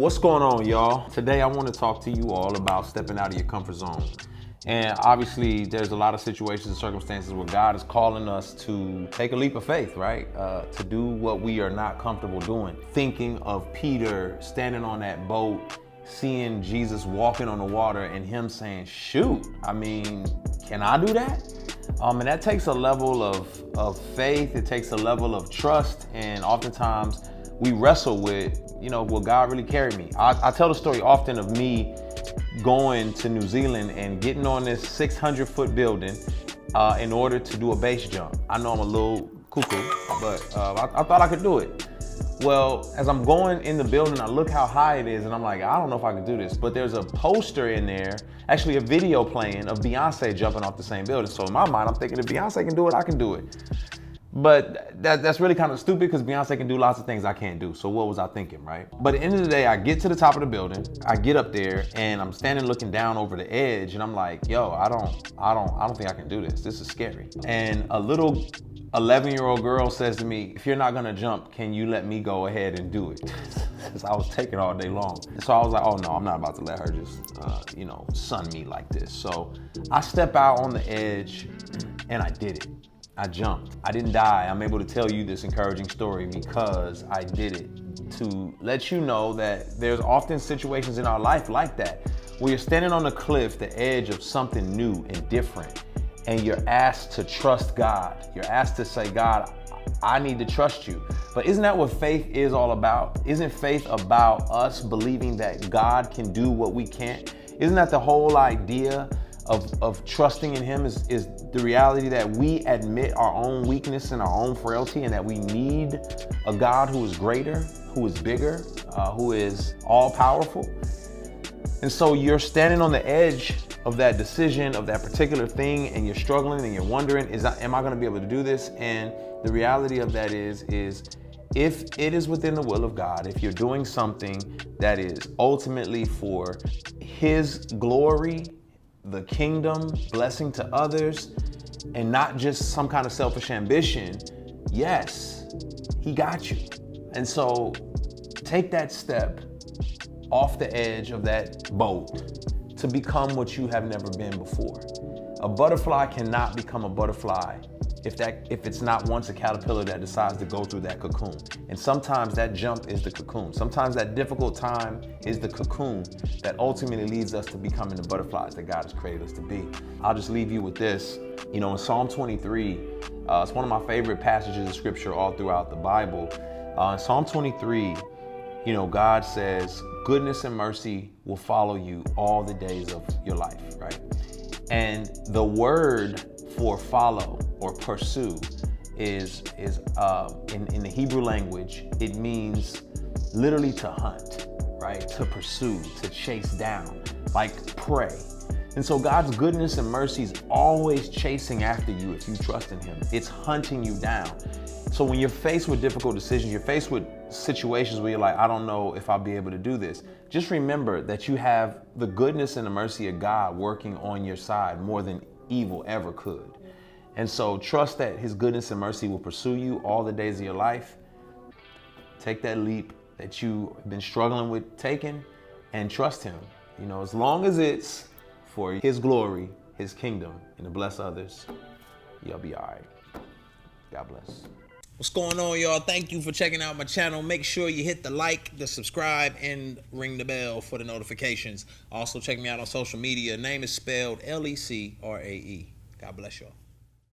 What's going on, y'all? Today I want to talk to you all about stepping out of your comfort zone. And obviously there's a lot of situations and circumstances where God is calling us to take a leap of faith, right? To do what we are not comfortable doing. Thinking of Peter standing on that boat, seeing Jesus walking on the water and him saying, shoot, I mean, can I do that? And that takes a level of faith. It takes a level of trust. And oftentimes we wrestle with, will God really carry me? I tell the story often of me going to New Zealand and getting on this 600-foot building in order to do a base jump. I know I'm a little cuckoo, but I thought I could do it. Well, as I'm going in the building, I look how high it is and I'm like, I don't know if I can do this. But there's a poster in there, actually a video playing of Beyonce jumping off the same building. So in my mind, I'm thinking if Beyonce can do it, I can do it. But that's really kind of stupid because Beyonce can do lots of things I can't do. So what was I thinking, right? But at the end of the day, I get to the top of the building, I get up there and I'm standing looking down over the edge and I'm like, yo, I don't think I can do this. This is scary. And a little 11-year-old girl says to me, if you're not gonna jump, can you let me go ahead and do it? Because I was taking all day long. And so I was like, oh no, I'm not about to let her just, sun me like this. So I step out on the edge and I did it. I jumped. I didn't die. I'm able to tell you this encouraging story because I did it to let you know that there's often situations in our life like that, where you're standing on the cliff, the edge of something new and different, and you're asked to trust God. You're asked to say, God, I need to trust you. But isn't that what faith is all about? Isn't faith about us believing that God can do what we can't? Isn't that the whole idea of trusting in him is the reality that we admit our own weakness and our own frailty and that we need a God who is greater, who is bigger, who is all powerful. And so you're standing on the edge of that decision, of that particular thing, and you're struggling and you're wondering, am I gonna be able to do this? And the reality of that is if it is within the will of God, if you're doing something that is ultimately for his glory, the kingdom, blessing to others, and not just some kind of selfish ambition, yes, he got you. And so take that step off the edge of that boat to become what you have never been before. A butterfly cannot become a butterfly if it's not once a caterpillar that decides to go through that cocoon. And sometimes that jump is the cocoon. Sometimes that difficult time is the cocoon that ultimately leads us to becoming the butterflies that God has created us to be. I'll just leave you with this. In Psalm 23, it's one of my favorite passages of scripture all throughout the Bible. In Psalm 23, God says, goodness and mercy will follow you all the days of your life, right? And the word for follow or pursue is in the Hebrew language, it means literally to hunt, right? To pursue, to chase down, like prey. And so God's goodness and mercy is always chasing after you if you trust in him. It's hunting you down. So when you're faced with difficult decisions, you're faced with situations where you're like, I don't know if I'll be able to do this. Just remember that you have the goodness and the mercy of God working on your side more than evil ever could. And so trust that his goodness and mercy will pursue you all the days of your life. Take that leap that you have been struggling with taking and trust him. As long as it's for his glory, his kingdom, and to bless others, you'll be all right. God bless. What's going on, y'all? Thank you for checking out my channel. Make sure you hit the like, the subscribe, and ring the bell for the notifications. Also, check me out on social media. Name is spelled Lecrae. God bless y'all.